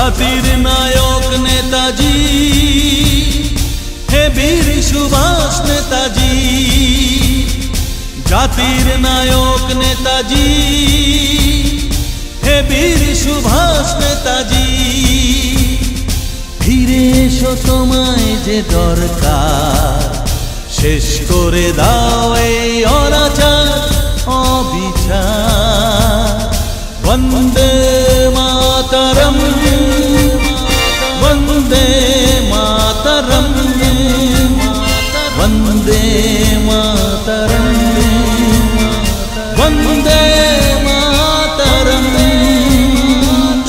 জাতির নায়ক নেতাজি, হে বীর সুভাষ নেতাজি। জাতির নায়ক নেতাজি, হে বীর সুভাষ নেতাজি। ফিরে এসো, তোমায় যে দরকার, শেষ করে দাও এই অনাচার অবিচার। বন্দে মাতরম, বন্দে মাতরম, বন্দে মাতরম, বন্দে মাতরম।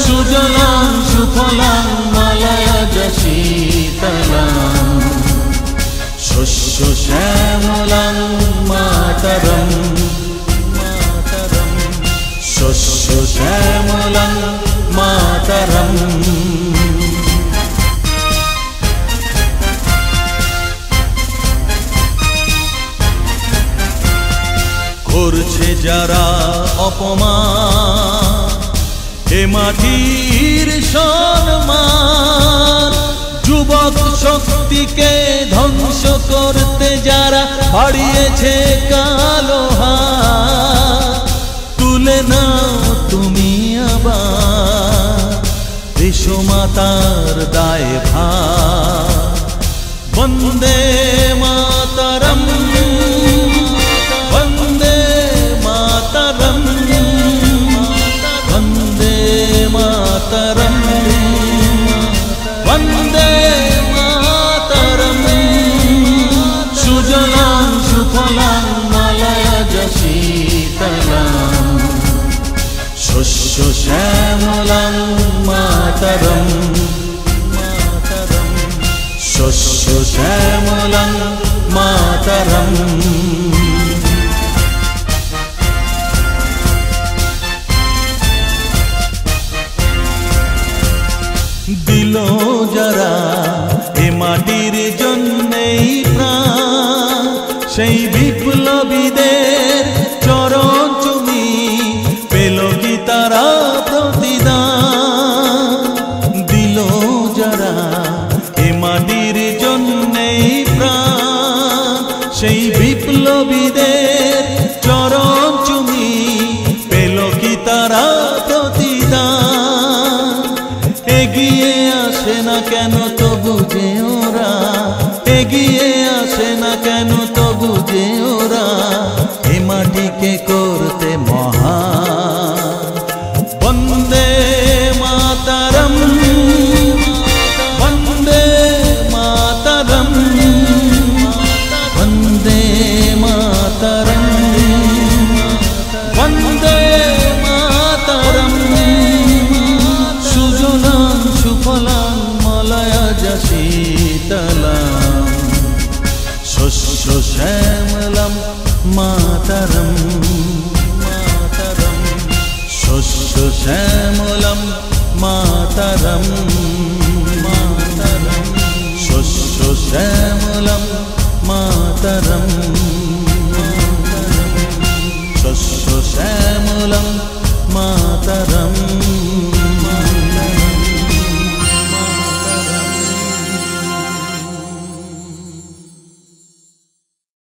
সুজলাং সুফলাং মলয়জ শীতলাং, শস্য শ্যামলাং মাতরম, শস্য শ্যামলাং মাতরম। করছে যারা অপমান এ মাটির সম্মান, যুবক শক্তিকে ধ্বংস করতে যারা বাড়িয়েছে কালো হাত, তুলে নাও তুমি আবার দেশমাতার দায়ভার। বন্দে মাতরম, বন্দে মাতরম, বন্দে মাতরম, বন্দে মাতরম। সুজলাং সুফলাং মলয়জ শীতলাং, শস্য শ্যামলাং মাতরম, শস্য শ্যামলাং মাতরম। দিল যারা এ মাটির জন্যেই প্রাণ, সেই বিপ্লবীদের চরণ চুমি পেল কি তারা প্রতিদান। দিল যারা এ মাটির জন্যেই প্রাণ, সেই বিপ্লবীদের চরণ চুমি পেল কি তারা প্রতিদান। এগিয়ে আসে না কেন তবু যে ওরা, এগিয়ে আসে না কেন তবু যে ওরা এ মাটিকে করতে মহান। বন্দে মাতরম, বন্দে মাতরম, বন্দে মাতরম, বন্দে মাতরম। সুজলাং সুফলাং মলয়জ শীতলাং, শস্য শ্যামলাং মাতরম, মাতরম, শস্য শ্যামলাং মাতরম, মাতরম, শস্য শ্যামলাং মাতরম।